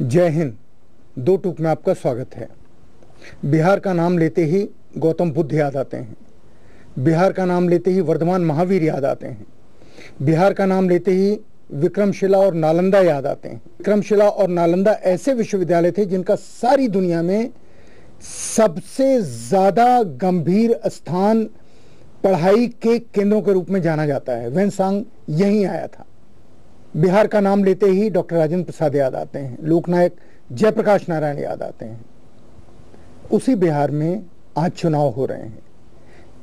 जय हिंद। दो टूक में आपका स्वागत है। बिहार का नाम लेते ही गौतम बुद्ध याद आते हैं। बिहार का नाम लेते ही वर्धमान महावीर याद आते हैं। बिहार का नाम लेते ही विक्रमशिला और नालंदा याद आते हैं। विक्रमशिला और नालंदा ऐसे विश्वविद्यालय थे जिनका सारी दुनिया में सबसे ज्यादा गंभीर स्थान पढ़ाई के केंद्रों के रूप में जाना जाता है। वैनसांग यहीं आया था। बिहार का नाम लेते ही डॉक्टर राजेंद्र प्रसाद याद आते हैं। लोकनायक जयप्रकाश नारायण याद आते हैं। उसी बिहार में आज चुनाव हो रहे हैं।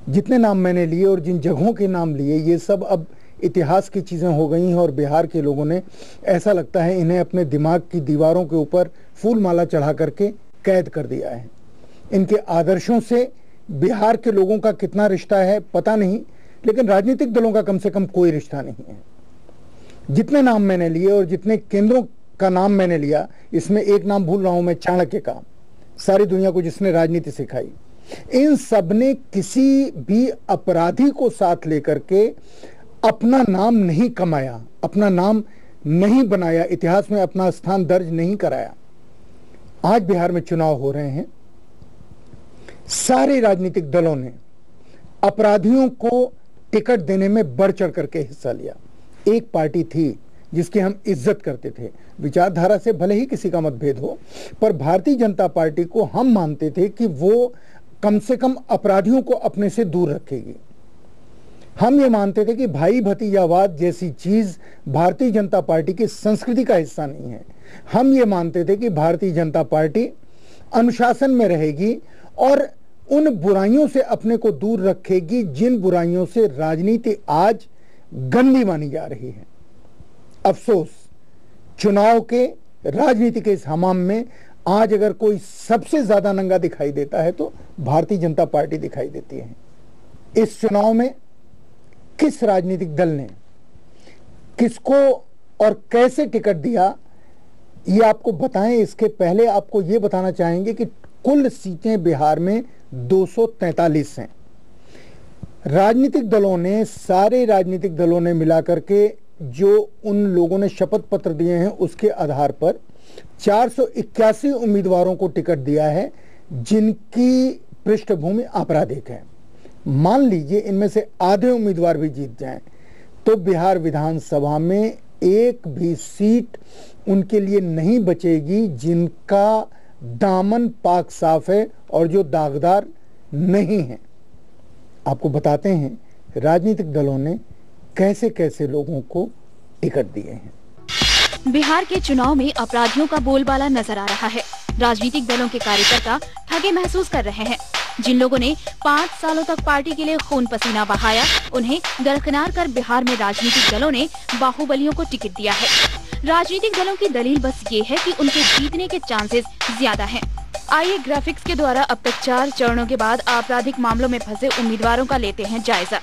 जितने नाम मैंने लिए और जिन जगहों के नाम लिए, ये सब अब इतिहास की चीजें हो गई हैं और बिहार के लोगों ने, ऐसा लगता है, इन्हें अपने दिमाग की दीवारों के ऊपर फूल माला चढ़ा करके कैद कर दिया है। इनके आदर्शों से बिहार के लोगों का कितना रिश्ता है पता नहीं, लेकिन राजनीतिक दलों का कम से कम कोई रिश्ता नहीं है। जितने नाम मैंने लिए और जितने केंद्रों का नाम मैंने लिया, इसमें एक नाम भूल रहा हूं मैं, चाणक्य का, सारी दुनिया को जिसने राजनीति सिखाई। इन सब ने किसी भी अपराधी को साथ लेकर के अपना नाम नहीं कमाया, अपना नाम नहीं बनाया, इतिहास में अपना स्थान दर्ज नहीं कराया। आज बिहार में चुनाव हो रहे हैं। सारे राजनीतिक दलों ने अपराधियों को टिकट देने में बढ़ चढ़ करके हिस्सा लिया। एक पार्टी थी जिसकी हम इज्जत करते थे, विचारधारा से भले ही किसी का मतभेद हो, पर भारतीय जनता पार्टी को हम मानते थे कि वो कम से कम अपराधियों को अपने से दूर रखेगी। हम ये मानते थे कि भाई भतीजावाद जैसी चीज भारतीय जनता पार्टी की संस्कृति का हिस्सा नहीं है। हम ये मानते थे कि भारतीय जनता पार्टी अनुशासन में रहेगी और उन बुराइयों से अपने को दूर रखेगी जिन बुराइयों से राजनीति आज गंदी मानी जा रही है। अफसोस, चुनाव के राजनीति के इस हमाम में आज अगर कोई सबसे ज्यादा नंगा दिखाई देता है तो भारतीय जनता पार्टी दिखाई देती है। इस चुनाव में किस राजनीतिक दल ने किसको और कैसे टिकट दिया, ये आपको बताएं। इसके पहले आपको ये बताना चाहेंगे कि कुल सीटें बिहार में 243 हैं। राजनीतिक दलों ने, सारे राजनीतिक दलों ने मिलाकर के जो उन लोगों ने शपथ पत्र दिए हैं उसके आधार पर 481 उम्मीदवारों को टिकट दिया है जिनकी पृष्ठभूमि आपराधिक है। मान लीजिए इनमें से आधे उम्मीदवार भी जीत जाएं तो बिहार विधानसभा में एक भी सीट उनके लिए नहीं बचेगी जिनका दामन पाक साफ है और जो दागदार नहीं है। आपको बताते हैं राजनीतिक दलों ने कैसे कैसे लोगों को टिकट दिए हैं। बिहार के चुनाव में अपराधियों का बोलबाला नजर आ रहा है। राजनीतिक दलों के कार्यकर्ता ठगे महसूस कर रहे हैं। जिन लोगों ने 5 सालों तक पार्टी के लिए खून पसीना बहाया, उन्हें दरकिनार कर बिहार में राजनीतिक दलों ने बाहुबलियों को टिकट दिया है। राजनीतिक दलों की दलील बस ये है कि उनके जीतने के चांसेस ज्यादा हैं। आइए ग्राफिक्स के द्वारा अब तक 4 चरणों के बाद आपराधिक मामलों में फंसे उम्मीदवारों का लेते हैं जायजा।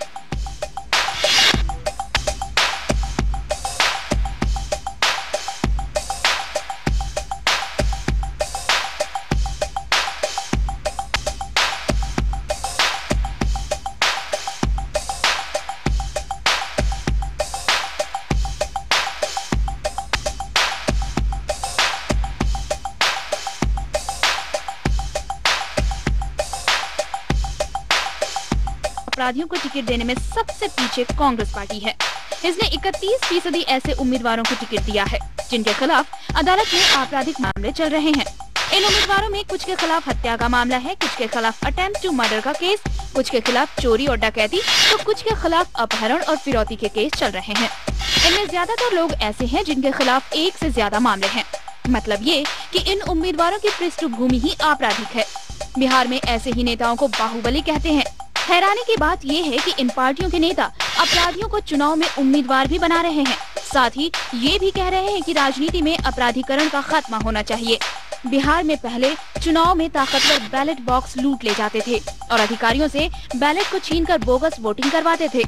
अपराधियों को टिकट देने में सबसे पीछे कांग्रेस पार्टी है। इसने 31% ऐसे उम्मीदवारों को टिकट दिया है जिनके खिलाफ अदालत में आपराधिक मामले चल रहे हैं। इन उम्मीदवारों में कुछ के खिलाफ हत्या का मामला है, कुछ के खिलाफ अटेम्प्ट टू मर्डर का केस, कुछ के खिलाफ चोरी और डकैती, तो कुछ के खिलाफ अपहरण और फिरौती के केस चल रहे हैं। इनमें ज्यादातर लोग ऐसे हैं जिनके खिलाफ एक से ज्यादा मामले हैं। मतलब ये कि इन उम्मीदवारों की पृष्ठभूमि ही आपराधिक है। बिहार में ऐसे ही नेताओं को बाहुबली कहते हैं। हैरानी की बात यह है कि इन पार्टियों के नेता अपराधियों को चुनाव में उम्मीदवार भी बना रहे हैं। साथ ही ये भी कह रहे हैं कि राजनीति में अपराधीकरण का खात्मा होना चाहिए। बिहार में पहले चुनाव में ताकतवर बैलेट बॉक्स लूट ले जाते थे और अधिकारियों से बैलेट को छीनकर बोगस वोटिंग करवाते थे।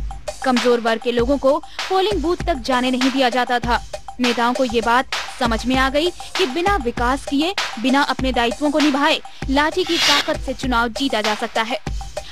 कमजोर वर्ग के लोगों को पोलिंग बूथ तक जाने नहीं दिया जाता था। नेताओं को ये बात समझ में आ गई कि बिना विकास किए, बिना अपने दायित्वों को निभाए, लाठी की ताकत से चुनाव जीता जा सकता है।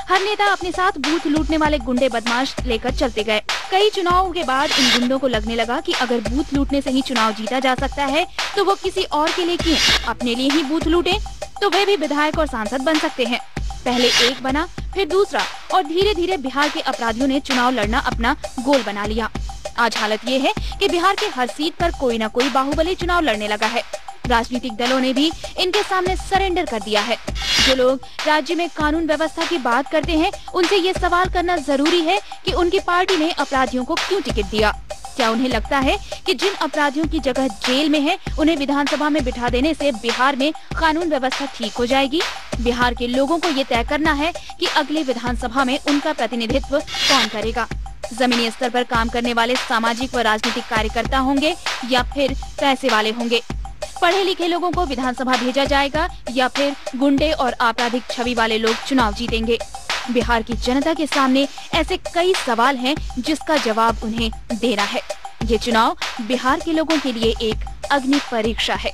हर नेता अपने साथ बूथ लूटने वाले गुंडे बदमाश लेकर चलते गए। कई चुनावों के बाद इन गुंडों को लगने लगा कि अगर बूथ लूटने से ही चुनाव जीता जा सकता है तो वो किसी और के लिए क्यों, अपने लिए ही बूथ लूटें, तो वे भी विधायक और सांसद बन सकते हैं। पहले एक बना, फिर दूसरा, और धीरे धीरे बिहार के अपराधियों ने चुनाव लड़ना अपना गोल बना लिया। आज हालत ये है कि बिहार के हर सीट पर कोई न कोई बाहुबली चुनाव लड़ने लगा है। राजनीतिक दलों ने भी इनके सामने सरेंडर कर दिया है। जो लोग राज्य में कानून व्यवस्था की बात करते हैं, उनसे ये सवाल करना जरूरी है कि उनकी पार्टी ने अपराधियों को क्यों टिकट दिया। क्या उन्हें लगता है कि जिन अपराधियों की जगह जेल में है, उन्हें विधानसभा में बिठा देने से बिहार में कानून व्यवस्था ठीक हो जाएगी? बिहार के लोगों को ये तय करना है कि अगले विधानसभा में उनका प्रतिनिधित्व कौन करेगा। जमीनी स्तर पर काम करने वाले सामाजिक व राजनीतिक कार्यकर्ता होंगे या फिर पैसे वाले होंगे? पढ़े लिखे लोगों को विधानसभा भेजा जाएगा या फिर गुंडे और आपराधिक छवि वाले लोग चुनाव जीतेंगे? बिहार की जनता के सामने ऐसे कई सवाल हैं जिसका जवाब उन्हें देना है। ये चुनाव बिहार के लोगों के लिए एक अग्नि परीक्षा है।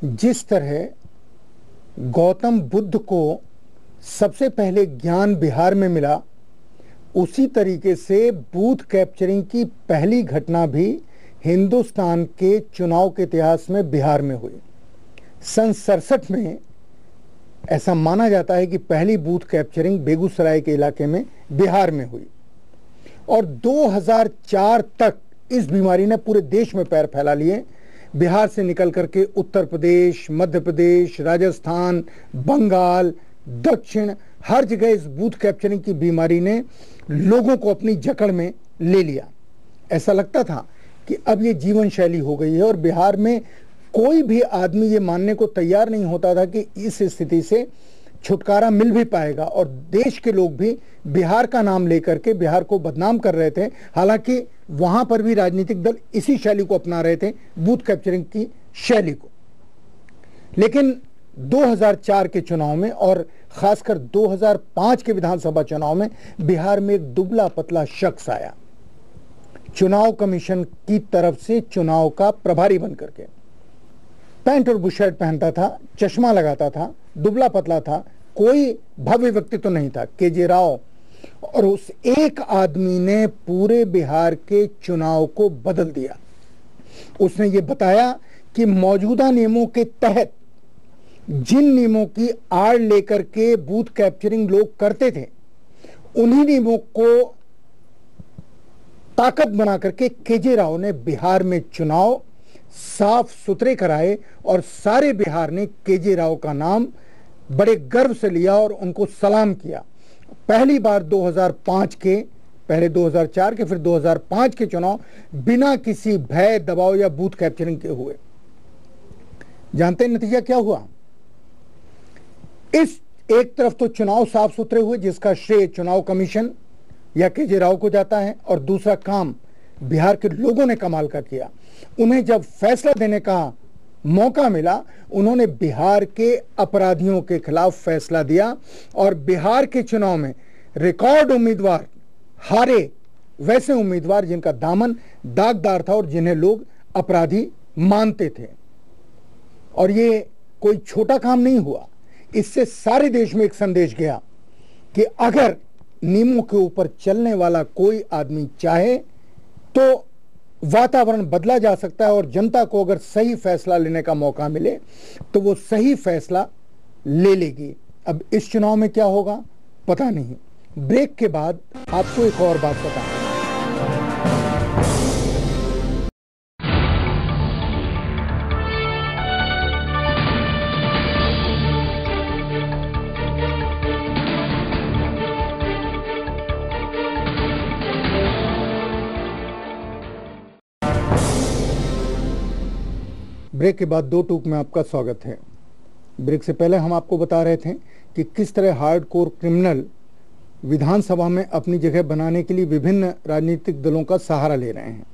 जिस तरह गौतम बुद्ध को सबसे पहले ज्ञान बिहार में मिला, उसी तरीके से बूथ कैप्चरिंग की पहली घटना भी हिंदुस्तान के चुनाव के इतिहास में बिहार में हुई। सन 67 में ऐसा माना जाता है कि पहली बूथ कैप्चरिंग बेगूसराय के इलाके में बिहार में हुई, और 2004 तक इस बीमारी ने पूरे देश में पैर फैला लिए। बिहार से निकल करके उत्तर प्रदेश, मध्य प्रदेश, राजस्थान, बंगाल, दक्षिण, हर जगह इस बूथ कैप्चरिंग की बीमारी ने लोगों को अपनी जकड़ में ले लिया। ऐसा लगता था कि अब ये जीवन शैली हो गई है, और बिहार में कोई भी आदमी ये मानने को तैयार नहीं होता था कि इस स्थिति से छुटकारा मिल भी पाएगा। और देश के लोग भी बिहार का नाम लेकर के बिहार को बदनाम कर रहे थे। हालांकि वहां पर भी राजनीतिक दल इसी शैली को अपना रहे थे, बूथ कैप्चरिंग की शैली को। लेकिन 2004 के चुनाव में और खासकर 2005 के विधानसभा चुनाव में बिहार में एक दुबला पतला शख्स आया, चुनाव कमीशन की तरफ से चुनाव का प्रभारी बनकर के। पैंट और बुशर्ट पहनता था, चश्मा लगाता था, दुबला पतला था, कोई भव्य व्यक्ति तो नहीं था, केजे राव। और उस एक आदमी ने पूरे बिहार के चुनाव को बदल दिया। उसने ये बताया कि मौजूदा नियमों के तहत जिन नियमों की आड़ लेकर के बूथ कैप्चरिंग लोग करते थे, उन्हीं नियमों को ताकत बना करके केजे राव ने बिहार में चुनाव साफ सुथरे कराए, और सारे बिहार ने केजे राव का नाम बड़े गर्व से लिया और उनको सलाम किया। पहली बार 2005 के, पहले 2004 के, फिर 2005 के चुनाव बिना किसी भय, दबाव या बूथ कैप्चरिंग के हुए। जानते हैं नतीजा क्या हुआ? इस एक तरफ तो चुनाव साफ सुथरे हुए, जिसका श्रेय चुनाव कमीशन या केजे राव को जाता है, और दूसरा काम बिहार के लोगों ने कमाल का किया। उन्हें जब फैसला देने का मौका मिला, उन्होंने बिहार के अपराधियों के खिलाफ फैसला दिया, और बिहार के चुनाव में रिकॉर्ड उम्मीदवार हारे, वैसे उम्मीदवार जिनका दामन दागदार था और जिन्हें लोग अपराधी मानते थे। और ये कोई छोटा काम नहीं हुआ। इससे सारे देश में एक संदेश गया कि अगर नियमों के ऊपर चलने वाला कोई आदमी चाहे तो वातावरण बदला जा सकता है, और जनता को अगर सही फैसला लेने का मौका मिले तो वो सही फैसला ले लेगी। अब इस चुनाव में क्या होगा पता नहीं। ब्रेक के बाद आपको एक और बात बताऊं। ब्रेक के बाद दो टूक में आपका स्वागत है। ब्रेक से पहले हम आपको बता रहे थे कि किस तरह हार्डकोर क्रिमिनल विधानसभा में अपनी जगह बनाने के लिए विभिन्न राजनीतिक दलों का सहारा ले रहे हैं।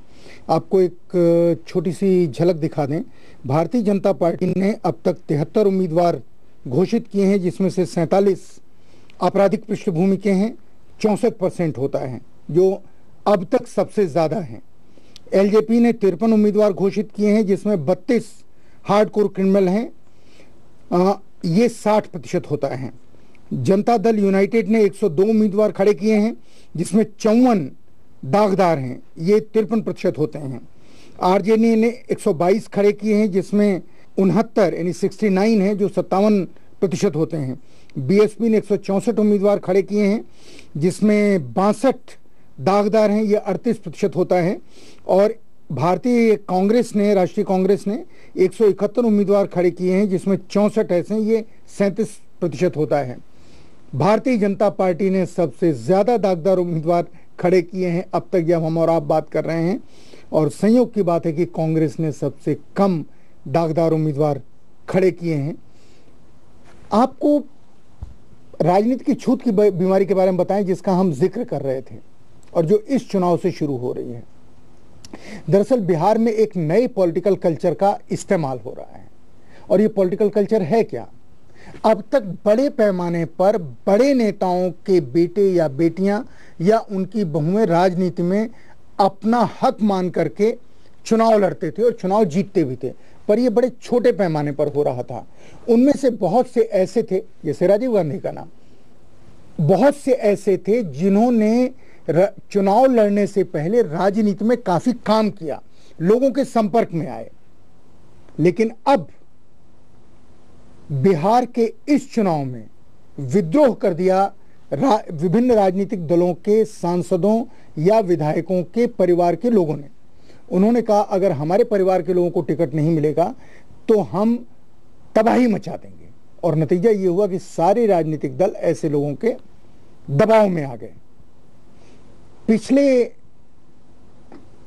आपको एक छोटी सी झलक दिखा दें। भारतीय जनता पार्टी ने अब तक 73 उम्मीदवार घोषित किए हैं, जिसमें से 47 आपराधिक पृष्ठभूमि के हैं, 64% होता है, जो अब तक सबसे ज़्यादा हैं। एलजेपी ने 53 उम्मीदवार घोषित किए हैं, जिसमें 32 हार्डकोर क्रिमिनल हैं, ये 60% होता है। जनता दल यूनाइटेड ने 102 उम्मीदवार खड़े किए हैं, जिसमें 54 दागदार हैं, ये 53% होते हैं। आरजेडी ने 122 खड़े किए हैं, जिसमें 69 यानी 69 हैं, जो 57% होते हैं। बीएसपी ने 164 उम्मीदवार खड़े किए हैं, जिसमें 62 दागदार हैं, ये 38% होता है। और भारतीय कांग्रेस ने, राष्ट्रीय कांग्रेस ने 171 उम्मीदवार खड़े किए हैं, जिसमें 64 ऐसे हैं, ये 37% होता है। भारतीय जनता पार्टी ने सबसे ज्यादा दागदार उम्मीदवार खड़े किए हैं अब तक, जब हम और आप बात कर रहे हैं। और संयोग की बात है कि कांग्रेस ने सबसे कम दागदार उम्मीदवार खड़े किए हैं। आपको राजनीति की छूत की बीमारी के बारे में बताएं, जिसका हम जिक्र कर रहे थे और जो इस चुनाव से शुरू हो रही है। दरअसल बिहार में एक नए पॉलिटिकल कल्चर का इस्तेमाल हो रहा है। और ये पॉलिटिकल कल्चर है क्या? अब तक बड़े पैमाने पर बड़े नेताओं के बेटे या बेटियां या उनकी बहुएं राजनीति में अपना हक मान करके चुनाव लड़ते थे और चुनाव जीतते भी थे, पर ये बड़े छोटे पैमाने पर हो रहा था। उनमें से बहुत से ऐसे थे, जैसे राजीव गांधी का नाम, बहुत से ऐसे थे जिन्होंने चुनाव लड़ने से पहले राजनीति में काफी काम किया, लोगों के संपर्क में आए। लेकिन अब बिहार के इस चुनाव में विद्रोह कर दिया विभिन्न राजनीतिक दलों के सांसदों या विधायकों के परिवार के लोगों ने। उन्होंने कहा, अगर हमारे परिवार के लोगों को टिकट नहीं मिलेगा तो हम तबाही मचा देंगे। और नतीजा ये हुआ कि सारे राजनीतिक दल ऐसे लोगों के दबाव में आ गए। पिछले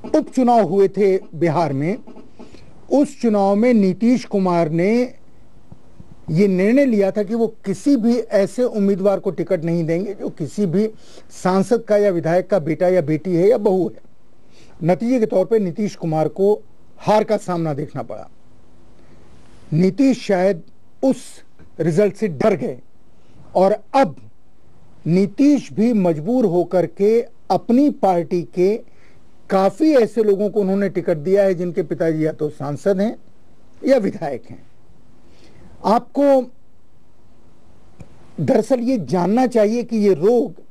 उपचुनाव हुए थे बिहार में, उस चुनाव में नीतीश कुमार ने ये निर्णय लिया था कि वो किसी भी ऐसे उम्मीदवार को टिकट नहीं देंगे जो किसी भी सांसद का या विधायक का बेटा या बेटी है या बहू है। नतीजे के तौर पे नीतीश कुमार को हार का सामना देखना पड़ा। नीतीश शायद उस रिजल्ट से डर गए और अब नीतीश भी मजबूर होकर के अपनी पार्टी के काफी ऐसे लोगों को उन्होंने टिकट दिया है जिनके पिताजी या तो सांसद हैं या विधायक हैं। आपको दरअसल ये जानना चाहिए कि ये रोग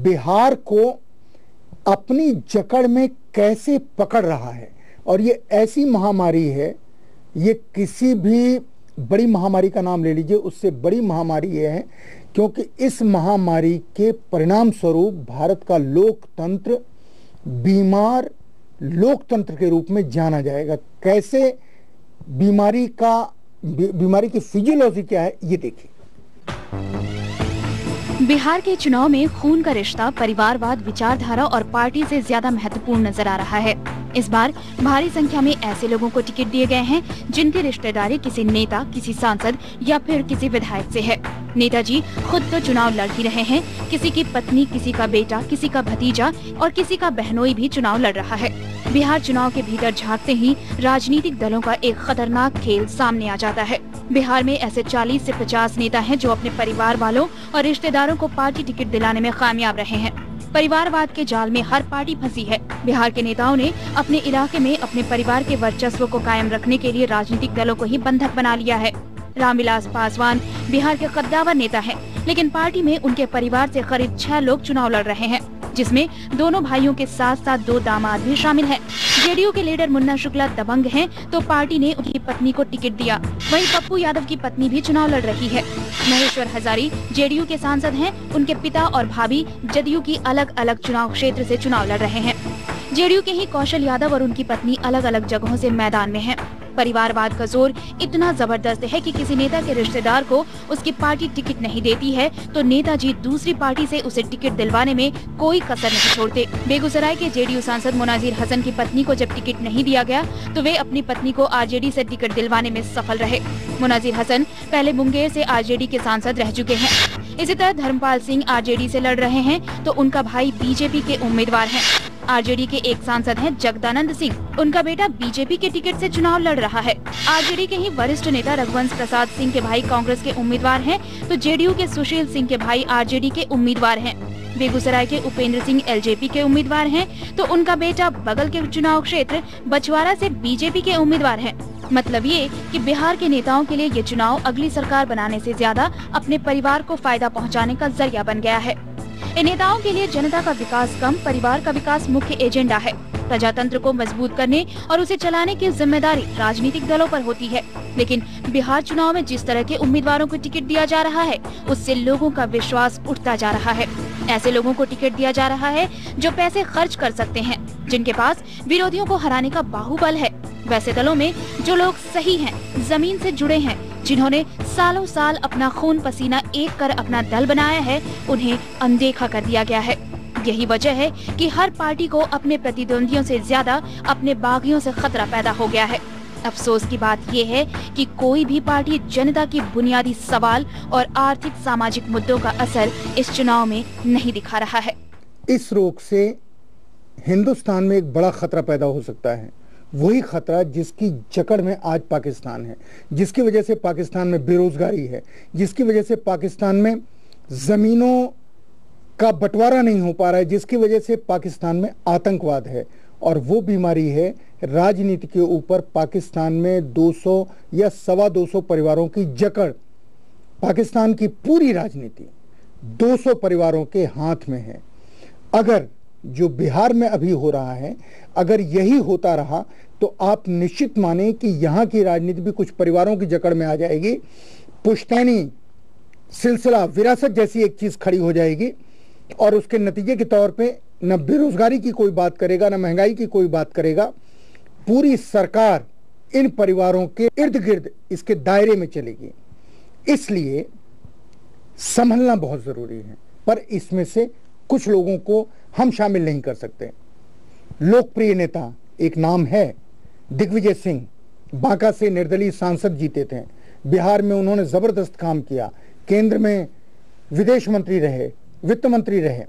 बिहार को अपनी जकड़ में कैसे पकड़ रहा है। और ये ऐसी महामारी है, ये किसी भी बड़ी महामारी का नाम ले लीजिए, उससे बड़ी महामारी ये है, क्योंकि इस महामारी के परिणाम स्वरूप भारत का लोकतंत्र बीमार लोकतंत्र के रूप में जाना जाएगा। कैसे बीमारी की फिजियोलॉजी क्या है, ये देखिए। बिहार के चुनाव में खून का रिश्ता परिवारवाद, विचारधारा और पार्टी से ज्यादा महत्वपूर्ण नजर आ रहा है। इस बार भारी संख्या में ऐसे लोगों को टिकट दिए गए हैं जिनकी रिश्तेदारी किसी नेता, किसी सांसद या फिर किसी विधायक से है। नेताजी खुद तो चुनाव लड़ ही रहे हैं, किसी की पत्नी, किसी का बेटा, किसी का भतीजा और किसी का बहनोई भी चुनाव लड़ रहा है। बिहार चुनाव के भीतर झांकते ही राजनीतिक दलों का एक खतरनाक खेल सामने आ जाता है। बिहार में ऐसे 40 से 50 नेता हैं जो अपने परिवार वालों और रिश्तेदारों को पार्टी टिकट दिलाने में कामयाब रहे हैं। परिवारवाद के जाल में हर पार्टी फंसी है। बिहार के नेताओं ने अपने इलाके में अपने परिवार के वर्चस्व को कायम रखने के लिए राजनीतिक दलों को ही बंधक बना लिया है। रामविलास पासवान बिहार के कद्दावर नेता हैं, लेकिन पार्टी में उनके परिवार से करीब 6 लोग चुनाव लड़ रहे हैं, जिसमें दोनों भाइयों के साथ साथ 2 दामाद भी शामिल हैं। जेडीयू के लीडर मुन्ना शुक्ला दबंग हैं, तो पार्टी ने उनकी पत्नी को टिकट दिया। वहीं पप्पू यादव की पत्नी भी चुनाव लड़ रही है। महेश्वर हजारी जेडीयू के सांसद हैं, उनके पिता और भाभी जदयू की अलग अलग चुनाव क्षेत्र से चुनाव लड़ रहे हैं। जेडीयू के ही कौशल यादव और उनकी पत्नी अलग अलग जगहों से मैदान में हैं। परिवारवाद का जोर इतना जबरदस्त है कि किसी नेता के रिश्तेदार को उसकी पार्टी टिकट नहीं देती है तो नेताजी दूसरी पार्टी से उसे टिकट दिलवाने में कोई कसर नहीं छोड़ते। बेगूसराय के जेडीयू सांसद मुनाजिर हसन की पत्नी को जब टिकट नहीं दिया गया तो वे अपनी पत्नी को आरजेडी से टिकट दिलवाने में सफल रहे। मुनाजिर हसन पहले मुंगेर से आरजेडी के सांसद रह चुके हैं। इसी तरह धर्मपाल सिंह आरजेडी से लड़ रहे हैं तो उनका भाई बीजेपी के उम्मीदवार हैं। आरजेडी के एक सांसद हैं जगदानंद सिंह, उनका बेटा बीजेपी के टिकट से चुनाव लड़ रहा है। आरजेडी के ही वरिष्ठ नेता रघुवंश प्रसाद सिंह के भाई कांग्रेस के उम्मीदवार हैं तो जेडीयू के सुशील सिंह के भाई आरजेडी के उम्मीदवार हैं। बेगूसराय के उपेंद्र सिंह एलजेपी के उम्मीदवार हैं तो उनका बेटा बगल के चुनाव क्षेत्र बछवाड़ा से बीजेपी के उम्मीदवार हैं। मतलब ये कि बिहार के नेताओं के लिए ये चुनाव अगली सरकार बनाने से ज्यादा अपने परिवार को फायदा पहुंचाने का जरिया बन गया है। इन नेताओं के लिए जनता का विकास कम, परिवार का विकास मुख्य एजेंडा है। प्रजातंत्र को मजबूत करने और उसे चलाने की जिम्मेदारी राजनीतिक दलों पर होती है। लेकिन बिहार चुनाव में जिस तरह के उम्मीदवारों को टिकट दिया जा रहा है, उससे लोगों का विश्वास उठता जा रहा है। ऐसे लोगों को टिकट दिया जा रहा है जो पैसे खर्च कर सकते हैं, जिनके पास विरोधियों को हराने का बाहुबल है। वैसे दलों में जो लोग सही हैं, जमीन से जुड़े हैं, जिन्होंने सालों साल अपना खून पसीना एक कर अपना दल बनाया है, उन्हें अनदेखा कर दिया गया है। यही वजह है कि हर पार्टी को अपने प्रतिद्वंदियों से ज्यादा अपने बागियों से खतरा पैदा हो गया है। अफसोस की बात यह है कि कोई भी पार्टी जनता की बुनियादी सवाल और आर्थिक सामाजिक मुद्दों का असर इस चुनाव में नहीं दिखा रहा है। इस रोग से हिंदुस्तान में एक बड़ा खतरा पैदा हो सकता है, वही खतरा जिसकी जकड़ में आज पाकिस्तान है, जिसकी वजह से पाकिस्तान में बेरोजगारी है, जिसकी वजह से पाकिस्तान में जमीनों का बंटवारा नहीं हो पा रहा है, जिसकी वजह से पाकिस्तान में आतंकवाद है। और वो बीमारी है राजनीति के ऊपर। पाकिस्तान में 200 या 225 परिवारों की जकड़, पाकिस्तान की पूरी राजनीति 200 परिवारों के हाथ में है। अगर जो बिहार में अभी हो रहा है, अगर यही होता रहा तो आप निश्चित माने कि यहाँ की राजनीति भी कुछ परिवारों की जकड़ में आ जाएगी। पुश्तैनी सिलसिला, विरासत जैसी एक चीज खड़ी हो जाएगी और उसके नतीजे के तौर पे न बेरोजगारी की कोई बात करेगा, न महंगाई की कोई बात करेगा। पूरी सरकार इन परिवारों के इर्द गिर्द इसके दायरे में चलेगी। इसलिए संभलना बहुत जरूरी है, पर इसमें से कुछ लोगों को हम शामिल नहीं कर सकते। लोकप्रिय नेता एक नाम है दिग्विजय सिंह, बांका से निर्दलीय सांसद जीते थे। बिहार में उन्होंने जबरदस्त काम किया, केंद्र में विदेश मंत्री रहे, वित्त मंत्री रहे।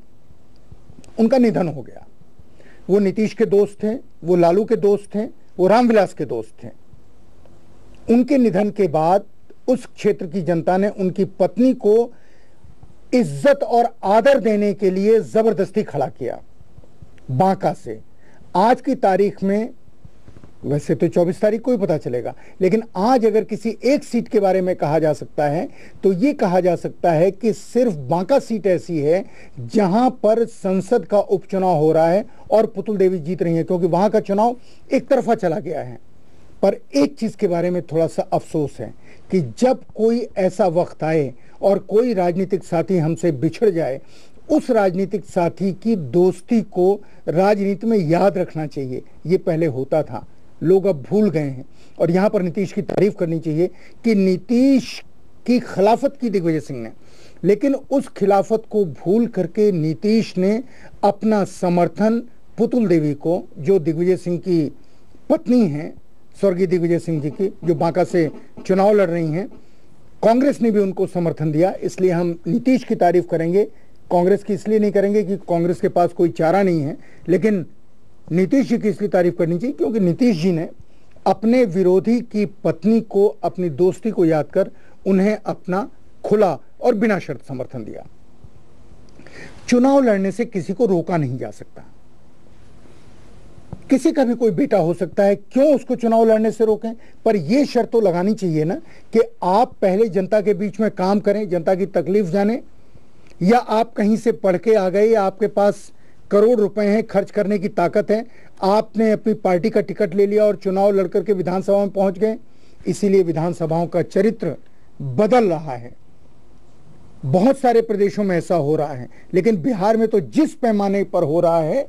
उनका निधन हो गया। वो नीतीश के दोस्त थे, वो लालू के दोस्त थे, वो रामविलास के दोस्त थे। उनके निधन के बाद उस क्षेत्र की जनता ने उनकी पत्नी को इज्जत और आदर देने के लिए जबरदस्ती खड़ा किया बांका से। आज की तारीख में, वैसे तो 24 तारीख को ही पता चलेगा, लेकिन आज अगर किसी एक सीट के बारे में कहा जा सकता है तो ये कहा जा सकता है कि सिर्फ बांका सीट ऐसी है जहां पर संसद का उपचुनाव हो रहा है और पुतुल देवी जीत रही है, क्योंकि वहां का चुनाव एक तरफा चला गया है। पर एक चीज के बारे में थोड़ा सा अफसोस है कि जब कोई ऐसा वक्त आए और कोई राजनीतिक साथी हमसे बिछड़ जाए, उस राजनीतिक साथी की दोस्ती को राजनीति में याद रखना चाहिए। ये पहले होता था, लोग अब भूल गए हैं। और यहां पर नीतीश की तारीफ करनी चाहिए कि नीतीश की खिलाफत की दिग्विजय सिंह ने, लेकिन उस खिलाफत को भूल करके नीतीश ने अपना समर्थन पुतुल देवी को, जो दिग्विजय सिंह की पत्नी हैं, स्वर्गीय दिग्विजय सिंह जी की, जो बांका से चुनाव लड़ रही हैं, कांग्रेस ने भी उनको समर्थन दिया। इसलिए हम नीतीश की तारीफ करेंगे, कांग्रेस की इसलिए नहीं करेंगे कि कांग्रेस के पास कोई चारा नहीं है, लेकिन नीतीश जी की इसलिए तारीफ करनी चाहिए क्योंकि नीतीश जी ने अपने विरोधी की पत्नी को अपनी दोस्ती को याद कर उन्हें अपना खुला और बिना शर्त समर्थन दिया। चुनाव लड़ने से किसी को रोका नहीं जा सकता। किसी का भी कोई बेटा हो सकता है, क्यों उसको चुनाव लड़ने से रोकें? पर यह शर्त तो लगानी चाहिए ना कि आप पहले जनता के बीच में काम करें, जनता की तकलीफ जाने, या आप कहीं से पढ़ के आ गए, आपके पास करोड़ रुपए हैं, खर्च करने की ताकत है, आपने अपनी पार्टी का टिकट ले लिया और चुनाव लड़कर के विधानसभा में पहुंच गए। इसीलिए विधानसभाओं का चरित्र बदल रहा है। बहुत सारे प्रदेशों में ऐसा हो रहा है, लेकिन बिहार में तो जिस पैमाने पर हो रहा है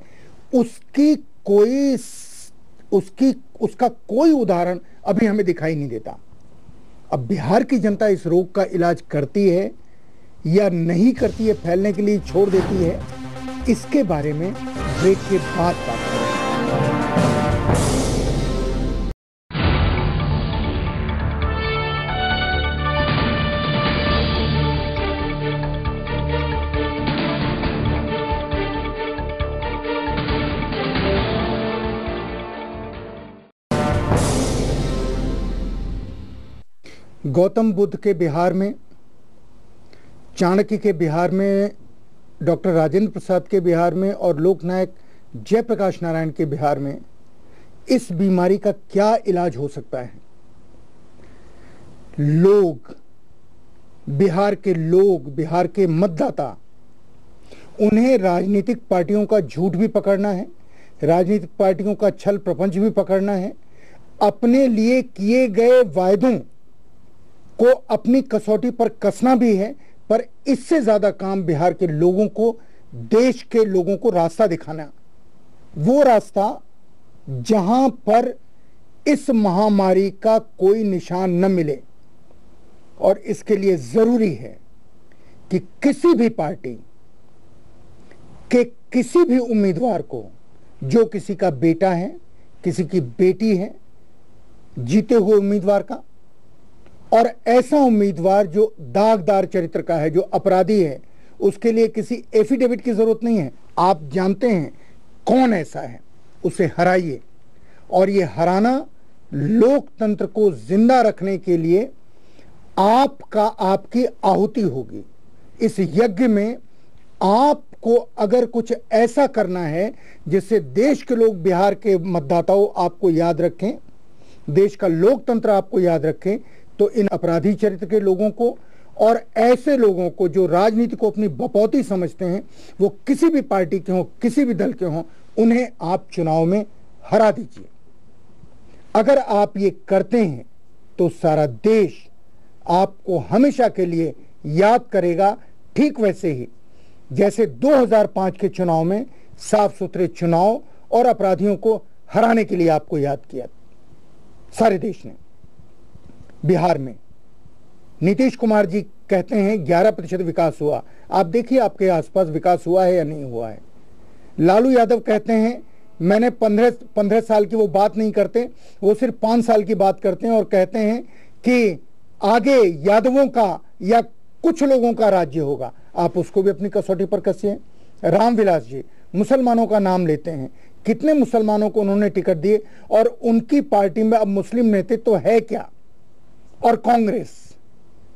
उसका कोई उदाहरण अभी हमें दिखाई नहीं देता। अब बिहार की जनता इस रोग का इलाज करती है या नहीं करती है, फैलने के लिए छोड़ देती है, इसके बारे में ब्रेक के बाद बात करें। गौतम बुद्ध के बिहार में, चाणक्य के बिहार में, डॉक्टर राजेंद्र प्रसाद के बिहार में और लोकनायक जयप्रकाश नारायण के बिहार में इस बीमारी का क्या इलाज हो सकता है? लोग, बिहार के मतदाता उन्हें राजनीतिक पार्टियों का झूठ भी पकड़ना है, राजनीतिक पार्टियों का छल प्रपंच भी पकड़ना है, अपने लिए किए गए वायदों को अपनी कसौटी पर कसना भी है। पर इससे ज्यादा काम बिहार के लोगों को, देश के लोगों को रास्ता दिखाना, वो रास्ता जहां पर इस महामारी का कोई निशान न मिले। और इसके लिए जरूरी है कि किसी भी पार्टी के किसी भी उम्मीदवार को, जो किसी का बेटा है, किसी की बेटी है, जीते हुए उम्मीदवार का, और ऐसा उम्मीदवार जो दागदार चरित्र का है, जो अपराधी है, उसके लिए किसी एफिडेविट की जरूरत नहीं है। आप जानते हैं कौन ऐसा है, उसे हराइए। और ये हराना लोकतंत्र को जिंदा रखने के लिए आपकी आहुति होगी। इस यज्ञ में आपको अगर कुछ ऐसा करना है जिससे देश के लोग, बिहार के मतदाताओं आपको याद रखें, देश का लोकतंत्र आपको याद रखें, तो इन अपराधी चरित्र के लोगों को और ऐसे लोगों को जो राजनीति को अपनी बपौती समझते हैं, वो किसी भी पार्टी के हों, किसी भी दल के हों, उन्हें आप चुनाव में हरा दीजिए। अगर आप ये करते हैं तो सारा देश आपको हमेशा के लिए याद करेगा, ठीक वैसे ही जैसे 2005 के चुनाव में साफ सुथरे चुनाव और अपराधियों को हराने के लिए आपको याद किया सारे देश ने। बिहार में नीतीश कुमार जी कहते हैं 11% विकास हुआ। आप देखिए आपके आसपास विकास हुआ है या नहीं हुआ है। लालू यादव कहते हैं, मैंने 15 साल की वो बात नहीं करते, वो सिर्फ 5 साल की बात करते हैं और कहते हैं कि आगे यादवों का या कुछ लोगों का राज्य होगा। आप उसको भी अपनी कसौटी पर कसिए। रामविलास जी मुसलमानों का नाम लेते हैं, कितने मुसलमानों को उन्होंने टिकट दिए और उनकी पार्टी में अब मुस्लिम नेतृत्व है क्या? और कांग्रेस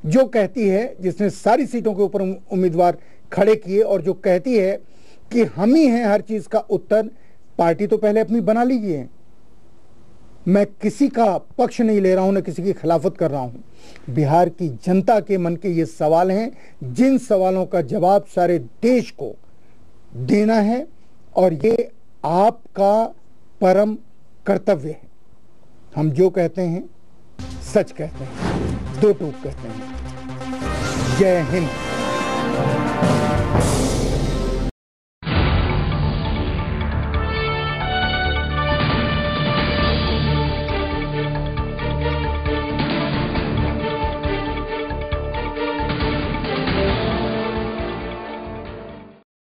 जो कहती है, जिसने सारी सीटों के ऊपर उम्मीदवार खड़े किए और जो कहती है कि हम ही हैं हर चीज का उत्तर, पार्टी तो पहले अपनी बना लीजिए। मैं किसी का पक्ष नहीं ले रहा हूं, न किसी की खिलाफत कर रहा हूं। बिहार की जनता के मन के ये सवाल हैं, जिन सवालों का जवाब सारे देश को देना है, और ये आपका परम कर्तव्य है। हम जो कहते हैं सच कहते हैं, दो टूक कहते हैं। जय हिंद।